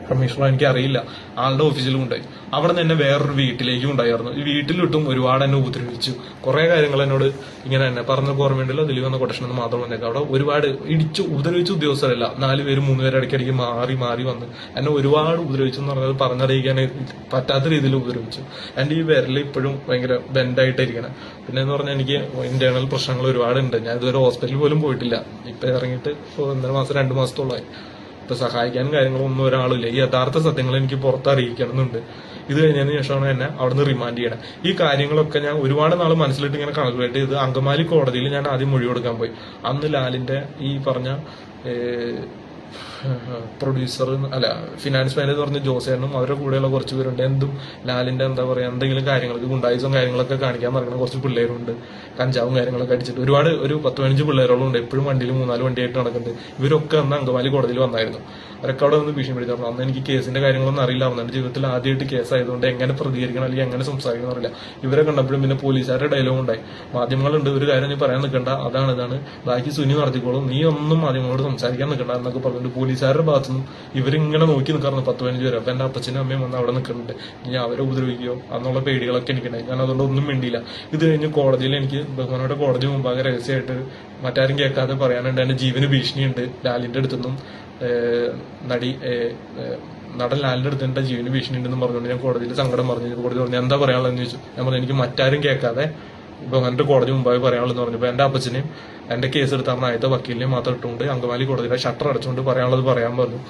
കമ്മീഷണർ എനിക്ക് അറിയില്ല, ആളുടെ ഓഫീസിലും ഉണ്ടായി. അവിടെ നിന്ന് എന്നെ വേറൊരു വീട്ടിലേക്കും ഉണ്ടായിരുന്നു. ഈ വീട്ടിലിട്ടും ഒരുപാട് എന്നെ ഉപദ്രവിച്ചു. കുറെ കാര്യങ്ങൾ എന്നോട് ഇങ്ങനെ തന്നെ പറഞ്ഞ ഗവൺമെന്റിലോ ദിലീപ് വന്ന കൊട്ടേഷൻ എന്ന് മാത്രം വന്നേക്കാം. അവിടെ ഒരുപാട് ഉപദ്രവിച്ച ഉദ്യോഗസ്ഥരല്ല, 4 പേര് 3 പേര് ഇടയ്ക്കിടയ്ക്ക് മാറി വന്ന് എന്നെ ഒരുപാട് ഉപദ്രവിച്ചു എന്ന് പറഞ്ഞത് പറഞ്ഞറിയിക്കാൻ പറ്റാത്ത രീതിയിൽ ഉപദ്രവിച്ചു. എന്റെ ഈ വിരൽ ഇപ്പോഴും ഭയങ്കര ബെൻഡായിട്ടിരിക്കണം. പിന്നെ എന്ന് പറഞ്ഞാൽ എനിക്ക് ഇന്റേണൽ പ്രശ്നങ്ങൾ ഒരുപാടുണ്ട്. ഞാൻ ഇതുവരെ ഹോസ്പിറ്റലിൽ പോലും പോയിട്ടില്ല. ഇപ്പൊ ഇറങ്ങിയിട്ട് 1.5 മാസം 2 മാസത്തോളമായി. ഇപ്പൊ സഹായിക്കാനും കാര്യങ്ങളൊന്നും ഒരാളില്ല. ഈ യഥാർത്ഥ സത്യങ്ങൾ എനിക്ക് പുറത്തറിയിക്കണമെന്നുണ്ട്. ഇത് കഴിഞ്ഞതിന് ശേഷമാണ് എന്നെ അവിടുന്ന് റിമാൻഡ് ചെയ്യണം. ഈ കാര്യങ്ങളൊക്കെ ഞാൻ ഒരുപാട് നാൾ മനസ്സിലിട്ട് ഇങ്ങനെ കാൽക്കുലേറ്റ് ചെയ്ത് അങ്കമാലി കോടതിയിൽ ഞാൻ ആദ്യം മൊഴി കൊടുക്കാൻ പോയി. അന്ന് ലാലിന്റെ ഈ പറഞ്ഞ പ്രൊഡ്യൂസർ അല്ല ഫിനാൻസ് മാനേജർ പറഞ്ഞ ജോസേനും അവരുടെ കൂടെയുള്ള കുറച്ച് പേരുണ്ട്. എന്തും ലാലിന്റെ എന്താ പറയാ എന്തെങ്കിലും കാര്യങ്ങൾക്ക് ഗുണ്ടായിസും കാര്യങ്ങളൊക്കെ കാണിക്കാൻ നടക്കുന്ന കുറച്ച് പിള്ളേരുണ്ട്. കഞ്ചാവും കാര്യങ്ങളൊക്കെ അടിച്ചിട്ട് ഒരു 10-15 പിള്ളേരോളം ഉണ്ട്. എപ്പോഴും വണ്ടിയിൽ 3-4 വണ്ടിയായിട്ട് നടക്കുന്നുണ്ട്. ഇവരൊക്കെ അന്ന് അങ്കമാലി കോടതിയിൽ വന്നായിരുന്നു. അവരൊക്കെ അവിടെ വന്ന് ഭീഷണിപ്പെടുത്തി. അന്ന് എനിക്ക് കേസിന്റെ കാര്യങ്ങളൊന്നും അറിയില്ല. അവരുടെ ജീവിതത്തിൽ ആദ്യമായിട്ട് കേസായതുകൊണ്ട് എങ്ങനെ പ്രതികരിക്കണം അല്ലെങ്കിൽ എങ്ങനെ സംസാരിക്കണം അറിയില്ല. ഇവരെ കണ്ടപ്പോഴും പിന്നെ പോലീസുകാരുടെ ഡയലോഗ് ഉണ്ടായി, മാധ്യമങ്ങളുണ്ട് ഒരു കാര്യം നീ പറയാൻ നിൽക്കണ്ട, അതാണ് ബാക്കി സുനി നടത്തിക്കോളും, നീ ഒന്നും മാധ്യമങ്ങളോട് സംസാരിക്കാൻ നിൽക്കണ്ട എന്നൊക്കെ പറഞ്ഞിട്ട് പോലീസുകാരുടെ ഭാഗത്തുനിന്നും ഇവരിങ്ങനെ നോക്കി നിൽക്കാറുണ്ട് 10-15 പേര്. അപ്പൊ എന്റെ അപ്പച്ചനും അമ്മയും വന്ന് അവിടെ നിൽക്കുന്നുണ്ട്. ഇനി അവരെ ഉപദ്രവിക്കുകയോ എന്നുള്ള പേടികളൊക്കെ എനിക്കുണ്ടായി. ഞാൻ അതുകൊണ്ട് ഒന്നും മിണ്ടിയില്ല. ഇത് കഴിഞ്ഞ് കോടതിയിൽ എനിക്ക് ബഹുമാനോടെ കോടതി മുമ്പാകെ രഹസ്യമായിട്ട് മറ്റാരും കേൾക്കാതെ പറയാനുണ്ട്, എന്റെ ജീവന് ഭീഷണിയുണ്ട് ലാലിന്റെ അടുത്തുനിന്നും നടൻ ലാലിന്റെ അടുത്ത് എന്റെ ജീവന് ഭീഷണി ഉണ്ടെന്ന് പറഞ്ഞുകൊണ്ട് ഞാൻ കോടതിയിൽ സങ്കടം പറഞ്ഞു. കോടതി പറഞ്ഞു എന്താ പറയാനുള്ളതെന്ന് ചോദിച്ചു. ഞാൻ പറഞ്ഞു എനിക്ക് മറ്റാരും കേൾക്കാതെ ബഹുമാനന്റെ കോടതി മുമ്പാകെ പറയാനുള്ളതെന്ന് പറഞ്ഞപ്പോൾ എന്റെ അപ്പച്ചനെയും എന്റെ കേസ് എടുത്താർന്ന ആദ്യത്തെ വക്കീലിനെയും മാത്രം ഇട്ടുകൊണ്ട് അങ്കമാലി കോടതിയുടെ ഷട്ടർ അടച്ചുകൊണ്ട് പറയാനുള്ളത് പറയാൻ പറഞ്ഞു.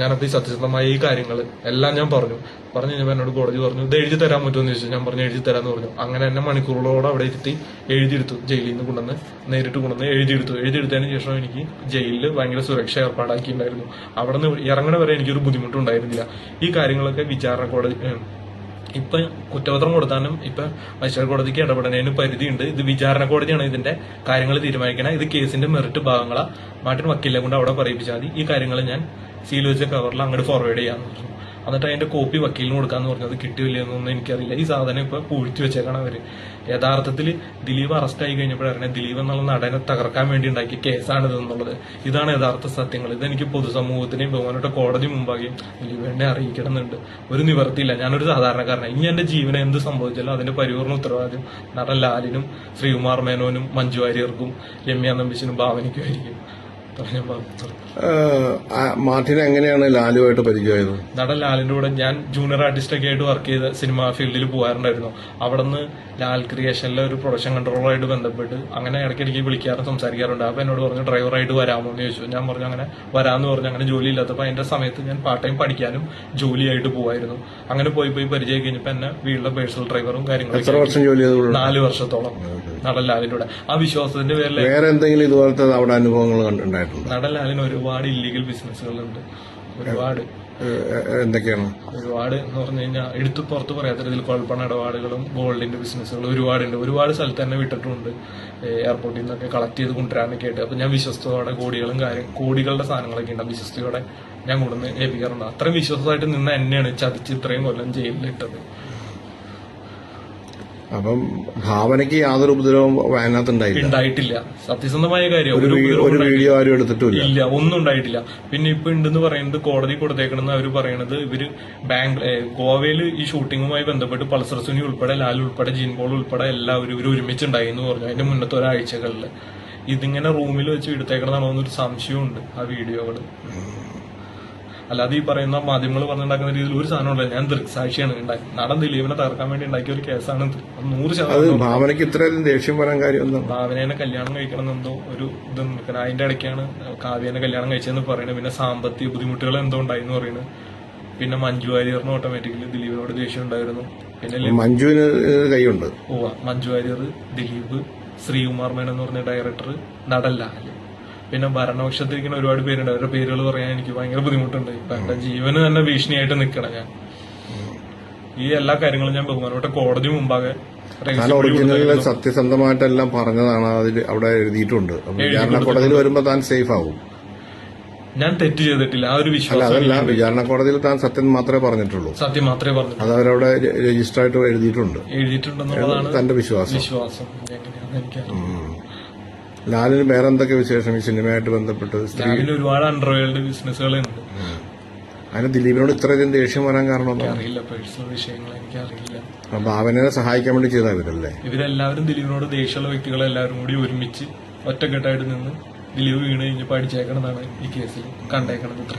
ഞാനപ്പോൾ ഈ സത്യസന്ധമായ ഈ കാര്യങ്ങൾ എല്ലാം ഞാൻ പറഞ്ഞു കഴിഞ്ഞപ്പോൾ എന്നോട് കോടതി പറഞ്ഞു ഇത് എഴുതി തരാൻ പറ്റുമെന്ന് ചോദിച്ചു. ഞാൻ പറഞ്ഞു എഴുതി തരാമെന്ന് പറഞ്ഞു. അങ്ങനെ എന്നെ മണിക്കൂറുകളോടെ അവിടെ ഇരുത്തി എഴുതിയെടുത്തു. ജയിലിൽ നിന്ന് നേരിട്ട് കൊണ്ടുവന്ന് എഴുതിയെടുത്തതിന് ശേഷം എനിക്ക് ജയിലിൽ ഭയങ്കര സുരക്ഷ ഏർപ്പാടാക്കിയിട്ടുണ്ടായിരുന്നു. അവിടെ നിന്ന് ഇറങ്ങണ വരെ എനിക്കൊരു ബുദ്ധിമുട്ടുണ്ടായിരുന്നില്ല. ഈ കാര്യങ്ങളൊക്കെ വിചാരണ കോടതി ഇപ്പൊ കുറ്റപത്രം കൊടുത്താലും ഇപ്പൊ മജിസ്ട്രേറ്റ് കോടതിക്ക് ഇടപെടുന്നതിന് പരിധിയുണ്ട്. ഇത് വിചാരണ കോടതിയാണ് ഇതിന്റെ കാര്യങ്ങൾ തീരുമാനിക്കണം. ഇത് കേസിന്റെ മെറിറ്റ് ഭാഗങ്ങളാ മാട്ടിന് വക്കീലിനെ കൊണ്ട് അവിടെ പറയിപ്പിച്ചാൽ മതി. ഈ കാര്യങ്ങൾ ഞാൻ സീൽ വെച്ച കവറിൽ അങ്ങോട്ട് ഫോർവേഡ് ചെയ്യാന്ന് പറഞ്ഞു. എന്നിട്ട് അതിന്റെ കോപ്പി വക്കീലിന് കൊടുക്കാന്ന് പറഞ്ഞത് കിട്ടില്ല എന്നൊന്നും എനിക്കറിയില്ല. ഈ സാധനം ഇപ്പൊ പൂഴ്ത്തി വെച്ചേക്കാണ് അവര്. യഥാർത്ഥത്തിൽ ദിലീപ് അറസ്റ്റ് ആയി കഴിഞ്ഞപ്പോഴാണ് ദിലീപ് എന്നുള്ള നടനെ തകർക്കാൻ വേണ്ടി ഉണ്ടാക്കിയ കേസാണിത് എന്നുള്ളത്. ഇതാണ് യഥാർത്ഥ സത്യങ്ങൾ. ഇതെനിക്ക് പൊതുസമൂഹത്തിനെയും ബഹുമാനപ്പെട്ട കോടതി മുമ്പാകെയും ദിലീപിനെ അറിയിക്കണമെന്നുണ്ട്. ഒരു നിവർത്തിയില്ല. ഞാനൊരു സാധാരണക്കാരനാണ്. ഇനി എന്റെ ജീവനെ എന്ത് സംഭവിച്ചാലും അതിന്റെ പരിപൂർണ്ണ ഉത്തരവാദിത്വം നടൻ ലാലിനും ശ്രീകുമാർ മേനോനും മഞ്ജു വാര്യർക്കും രമ്യ നമ്പീശനും ഭാവനയ്ക്കും ആയിരിക്കും. മാർട്ടിൻ എങ്ങനെയാണ് ലാലുമായിട്ട് പരിചയമായത്? നടൻ ലാലിന്റെ കൂടെ ഞാൻ ജൂനിയർ ആർട്ടിസ്റ്റൊക്കെ ആയിട്ട് വർക്ക് ചെയ്ത സിനിമാ ഫീൽഡിൽ പോകാറുണ്ടായിരുന്നു. അവിടെ നിന്ന് ലാൽ ക്രിയേഷനിലെ ഒരു പ്രൊഡക്ഷൻ കൺട്രോളറായിട്ട് ബന്ധപ്പെട്ട് അങ്ങനെ ഇടയ്ക്കിടയ്ക്ക് വിളിക്കാറും സംസാരിക്കാറുണ്ട്. അപ്പൊ എന്നോട് പറഞ്ഞു ഡ്രൈവറായിട്ട് വരാമോ എന്ന് ചോദിച്ചു. ഞാൻ പറഞ്ഞു അങ്ങനെ വരാമെന്ന് പറഞ്ഞു. അങ്ങനെ ജോലി ഇല്ലാത്തപ്പോൾ അതിന്റെ സമയത്ത് ഞാൻ പാർട്ട് ടൈം പഠിക്കാനും ജോലിയായിട്ട് പോവായിരുന്നു. അങ്ങനെ പോയി പരിചയം കഴിഞ്ഞപ്പോൾ എന്നെ വീട്ടിലെ പേഴ്സണൽ ഡ്രൈവറും കാര്യങ്ങളും 4 വർഷത്തോളം നടൻ ലാലിന്റെ കൂടെ. ആ വിശ്വാസത്തിന്റെ പേരിൽ വേറെ എന്തെങ്കിലും ഇതുപോലത്തെ അവിടെ അനുഭവങ്ങൾ ഉണ്ടായിട്ടുണ്ട്? നടൻ ലാലിന് ഒരുപാട് ഇല്ലീഗൽ ബിസിനസ്സുകളുണ്ട്. ഒരുപാട് എന്തൊക്കെയാണ്? ഒരുപാട് എന്ന് പറഞ്ഞു കഴിഞ്ഞാൽ എടുത്തു പുറത്ത് പറയാത്ത രീതിയിൽ കുഴപ്പണ ഇടപാടുകളും ഗോൾഡിന്റെ ബിസിനസ്സുകളും ഒരുപാടുണ്ട്. ഒരുപാട് സ്ഥലത്ത് തന്നെ വിട്ടിട്ടുണ്ട് എയർപോർട്ടിൽ നിന്നൊക്കെ കളക്ട് ചെയ്ത് കൊണ്ടുവരാനൊക്കെ ആയിട്ട്. അപ്പൊ ഞാൻ വിശ്വസ്തയോടെ കോടികളുടെ സാധനങ്ങളൊക്കെ ഉണ്ട്. വിശ്വസ്തയോടെ ഞാൻ കൊണ്ടുവന്ന് ഏൽപ്പിക്കാറുണ്ട്. അത്രയും വിശ്വാസമായിട്ട് നിന്ന് എന്നെയാണ് ചതിച്ച് ഇത്രയും കൊല്ലം ജയിലിലിട്ടത്. അപ്പം ഭാവനയ്ക്ക് യാതൊരു ഉപദ്രവവും അതിനകത്ത് ഉണ്ടായിട്ടില്ല. സത്യസന്ധമായ കാര്യം. ഒരു വീഡിയോ ആരും എടുത്തിട്ടില്ല. ഇല്ല, ഒന്നും ഉണ്ടായിട്ടില്ല. പിന്നെ ഇപ്പൊ ഉണ്ടെന്ന് പറയുന്നത് കോടതി കൊടുത്തേക്കണെന്ന് അവർ പറയണത് ഇവര് ഗോവയിൽ ഈ ഷൂട്ടിങ്ങുമായി ബന്ധപ്പെട്ട് പൾസർ സുനി ഉൾപ്പെടെ ലാൽ ഉൾപ്പെടെ ജീൻ പോൾ ഉൾപ്പെടെ എല്ലാവരും ഇവർ ഒരുമിച്ചുണ്ടായി എന്ന് പറഞ്ഞു. അതിന്റെ മുന്നത്തെ ഒരാഴ്ചകളിൽ ഇതിങ്ങനെ റൂമിൽ വെച്ച് എടുത്തേക്കണതാണോ എന്നൊരു സംശയമുണ്ട് ആ വീഡിയോകള്. അല്ലാതെ ഈ പറയുന്ന മാധ്യമങ്ങൾ പറഞ്ഞുണ്ടാക്കുന്ന രീതിയിൽ ഒരു സാധനമല്ല. ഞാൻ ദൃക്സാക്ഷിയാണ്. നടൻ ദിലീപിനെ തകർക്കാൻ വേണ്ടി ഉണ്ടാക്കിയ ഒരു കേസാണ് 100%. ഭാവനയ്ക്ക് ഇത്രയും ദേഷ്യം വരാൻ കാര്യം ഭാവനേനെ കല്യാണം കഴിക്കണം എന്തോ ഒരു ഇത് നിൽക്കണം. അതിന്റെ ഇടയ്ക്കാണ് കാവ്യനെ കല്യാണം കഴിച്ചതെന്ന് പറയുന്നത്. പിന്നെ സാമ്പത്തിക ബുദ്ധിമുട്ടുകൾ എന്തോ ഉണ്ടായിന്ന് പറയുന്നത്. പിന്നെ മഞ്ജു വാര്യറിന് ഓട്ടോമാറ്റിക്കലി ദിലീപിനോട് ദേഷ്യം ഉണ്ടായിരുന്നു. പിന്നെ മഞ്ജുവിന് കൈയുണ്ട്. മഞ്ജു വാര്യർ, ദിലീപ്, ശ്രീകുമാർ മേനൻ എന്ന് പറഞ്ഞ ഡയറക്ടർ, നടൻ ലാൽ, പിന്നെ ഭരണപക്ഷത്തിരിക്കുന്ന ഒരുപാട് പേരുണ്ട്. അവരുടെ പേരുകൾ പറയാൻ എനിക്ക് ഭയങ്കര ബുദ്ധിമുട്ടുണ്ട്. ഇപ്പൊ എന്റെ ജീവന് തന്നെ ഭീഷണിയായിട്ട് നിൽക്കണം ഞാൻ. ഈ എല്ലാ കാര്യങ്ങളും ഞാൻ ബഹുമാനപ്പെട്ട കോടതി മുമ്പാകെ സത്യസന്ധമായിട്ടെല്ലാം പറഞ്ഞതാണ് അതിൽ അവിടെ എഴുതിയിട്ടുണ്ട്. വിചാരണ കോടതിയിൽ വരുമ്പോ താൻ സേഫ് ആവും. ഞാൻ തെറ്റ് ചെയ്തിട്ടില്ല. ആ ഒരു വിശ്വാസം. അതല്ല, വിചാരണ കോടതിയിൽ താൻ സത്യം മാത്രമേ പറഞ്ഞിട്ടുള്ളൂ. സത്യം മാത്രമേ പറഞ്ഞു. അത് അവരവിടെ രജിസ്റ്റർ ആയിട്ട് എഴുതിയിട്ടുണ്ടെന്നുള്ളതാണ് തന്റെ വിശ്വാസം. എങ്ങനെയാണെന്ന് എനിക്കറിയാം. ലാലിന് വേറെ എന്തൊക്കെ വിശേഷം ഈ സിനിമയായിട്ട് ബന്ധപ്പെട്ട്? ലാലിന് ഒരുപാട് അണ്ടർവേൾഡ് ബിസിനസ്സുകളുണ്ട്. അതിന് ദിലീപിനോട് ഇത്രയധികം ദേഷ്യം വരാൻ കാരണം അറിയില്ല. പേഴ്സണൽ വിഷയങ്ങൾ എനിക്കറിയില്ല. ഭാവനെ സഹായിക്കാൻ വേണ്ടി ചെയ്ത ഇവരെല്ലാവരും ദിലീപിനോട് ദേഷ്യമുള്ള വ്യക്തികളെല്ലാവരും കൂടി ഒരുമിച്ച് ഒറ്റക്കെട്ടായിട്ട് നിന്ന് ദിലീപ് വീണ് കഴിഞ്ഞപ്പോൾ അടിച്ചേക്കണമെന്നാണ് ഈ കേസിൽ കണ്ടേക്കണത്.